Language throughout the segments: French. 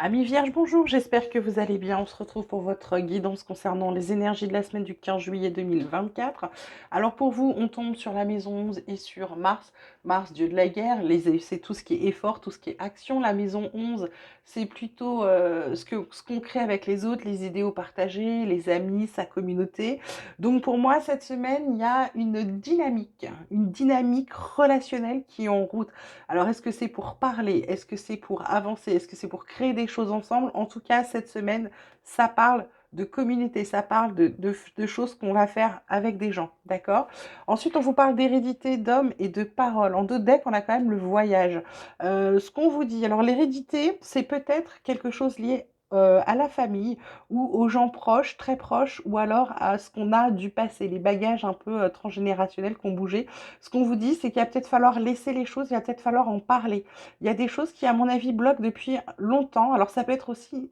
Amis Vierge, bonjour, j'espère que vous allez bien. On se retrouve pour votre guidance concernant les énergies de la semaine du 15 juillet 2024. Alors pour vous, on tombe sur la maison 11 et sur Mars. Mars, dieu de la guerre, c'est tout ce qui est effort, tout ce qui est action. La maison 11, c'est plutôt ce qu'on crée avec les autres, les idéaux partagés, les amis, sa communauté. Donc pour moi, cette semaine, il y a une dynamique relationnelle qui est en route. Alors, est-ce que c'est pour parler? Est-ce que c'est pour avancer? Est-ce que c'est pour créer des choses ensemble? En tout cas, cette semaine, ça parle de communauté, ça parle de choses qu'on va faire avec des gens, d'accord? Ensuite, on vous parle d'hérédité, d'hommes et de paroles. En deux decks, on a quand même le voyage. Ce qu'on vous dit, alors l'hérédité, c'est peut-être quelque chose lié à la famille ou aux gens proches, très proches, ou alors à ce qu'on a du passé, les bagages un peu transgénérationnels qui ont bougé. Ce qu'on vous dit, c'est qu'il va peut-être falloir laisser les choses, il va peut-être falloir en parler. Il y a des choses qui, à mon avis, bloquent depuis longtemps. Alors, ça peut être aussi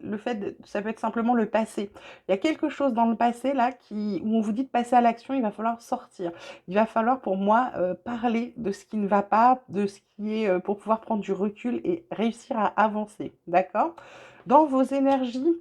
ça peut être simplement le passé. Il y a quelque chose dans le passé, là, où on vous dit de passer à l'action, il va falloir sortir. Il va falloir, pour moi, parler de ce qui ne va pas, de ce qui est, pour pouvoir prendre du recul et réussir à avancer. D'accord? Dans vos énergies,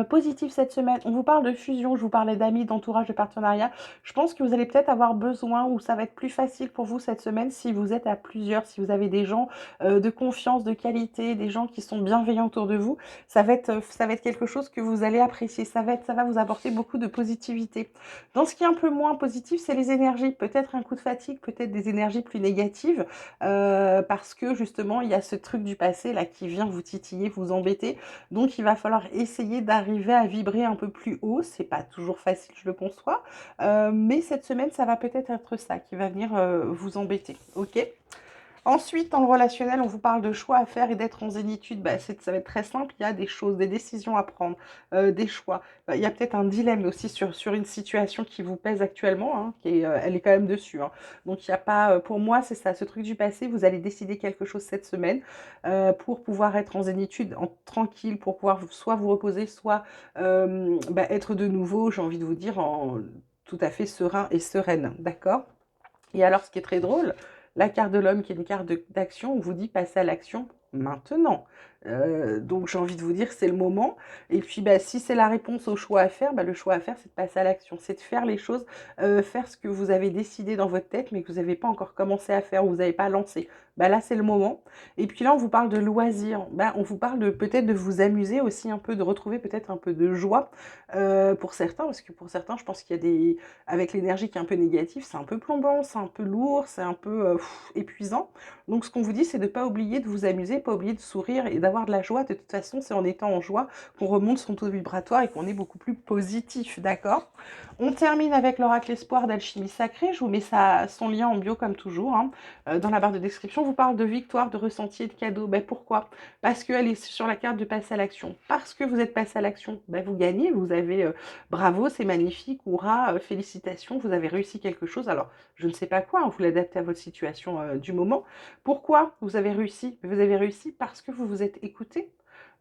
positif cette semaine, on vous parle de fusion, je vous parlais d'amis, d'entourage, de partenariat. Je pense que vous allez peut-être avoir besoin ou ça va être plus facile pour vous cette semaine si vous êtes à plusieurs, si vous avez des gens de confiance, de qualité, des gens qui sont bienveillants autour de vous. Ça va être quelque chose que vous allez apprécier. Ça va vous apporter beaucoup de positivité. Dans ce qui est un peu moins positif, c'est les énergies. Peut-être un coup de fatigue, peut-être des énergies plus négatives parce que justement, il y a ce truc du passé là qui vient vous titiller, vous embêter. Donc, il va falloir essayer d'arriver à vibrer un peu plus haut. C'est pas toujours facile, je le conçois. Mais cette semaine, ça va peut-être être ça qui va venir vous embêter. Ok? Ensuite, dans le relationnel, on vous parle de choix à faire et d'être en zénitude. Bah, ça va être très simple. Il y a des choses, des décisions à prendre, des choix. Bah, il y a peut-être un dilemme aussi sur une situation qui vous pèse actuellement, hein, elle est quand même dessus. Hein. Donc, il n'y a pas, pour moi, c'est ça, ce truc du passé. Vous allez décider quelque chose cette semaine pour pouvoir être en zénitude, tranquille, pour pouvoir soit vous reposer, soit être de nouveau, j'ai envie de vous dire, tout à fait serein et sereine. D'accord? Et alors, ce qui est très drôle, la carte de l'homme, qui est une carte d'action, on vous dit passer à l'action maintenant. Donc j'ai envie de vous dire, c'est le moment. Et puis bah, si c'est la réponse au choix à faire, bah, le choix à faire, c'est de passer à l'action. C'est de faire les choses, faire ce que vous avez décidé dans votre tête, mais que vous n'avez pas encore commencé à faire, ou vous n'avez pas lancé. Bah, là, c'est le moment. Et puis là, on vous parle de loisirs. Bah, on vous parle de peut-être de vous amuser aussi un peu, de retrouver peut-être un peu de joie pour certains, parce que pour certains, je pense qu'il y a des avec l'énergie qui est un peu négative, c'est un peu plombant, c'est un peu lourd, c'est un peu épuisant. Donc ce qu'on vous dit, c'est de ne pas oublier de vous amuser, pas oublier de sourire et d'avoir de la joie. De toute façon, c'est en étant en joie qu'on remonte son taux vibratoire et qu'on est beaucoup plus positif, d'accord? On termine avec l'oracle espoir d'alchimie sacrée. Je vous mets son lien en bio comme toujours. Hein. Dans la barre de description, on vous parle de victoire, de ressenti et de cadeau. Ben, pourquoi? Parce qu'elle est sur la carte de passer à l'action. Parce que vous êtes passé à l'action, ben, vous gagnez, vous avez bravo, c'est magnifique, hurrah, félicitations, vous avez réussi quelque chose. Alors, je ne sais pas quoi, hein, vous l'adaptez à votre situation du moment. Pourquoi vous avez réussi? Vous avez réussi parce que vous vous êtes écouté.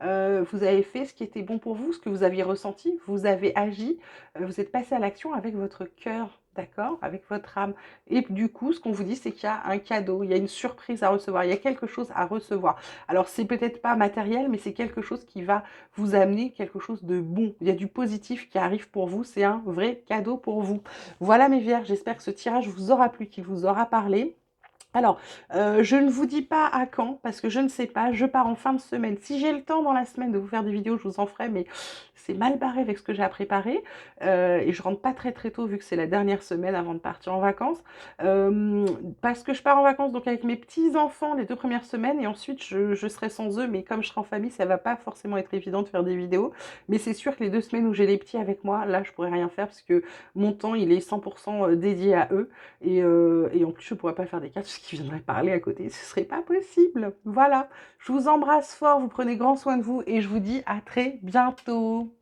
Vous avez fait ce qui était bon pour vous, ce que vous aviez ressenti, vous avez agi, vous êtes passé à l'action avec votre cœur, d'accord, avec votre âme. Et du coup, ce qu'on vous dit, c'est qu'il y a un cadeau, il y a une surprise à recevoir, il y a quelque chose à recevoir. Alors, c'est peut-être pas matériel, mais c'est quelque chose qui va vous amener quelque chose de bon. Il y a du positif qui arrive pour vous, c'est un vrai cadeau pour vous. Voilà mes vierges, j'espère que ce tirage vous aura plu, qu'il vous aura parlé. Alors, je ne vous dis pas à quand, parce que je ne sais pas, je pars en fin de semaine. Si j'ai le temps dans la semaine de vous faire des vidéos, je vous en ferai, mais c'est mal barré avec ce que j'ai à préparer. Et je rentre pas très très tôt, vu que c'est la dernière semaine avant de partir en vacances. Parce que je pars en vacances donc avec mes petits-enfants les 2 premières semaines, et ensuite je serai sans eux, mais comme je serai en famille, ça va pas forcément être évident de faire des vidéos. Mais c'est sûr que les 2 semaines où j'ai les petits avec moi, là, je pourrais rien faire, parce que mon temps, il est 100% dédié à eux. Et en plus, je ne pourrais pas faire des cartes parce qu'ils viendraient parler à côté. Ce serait pas possible. Voilà. Je vous embrasse fort, vous prenez grand soin de vous et je vous dis à très bientôt.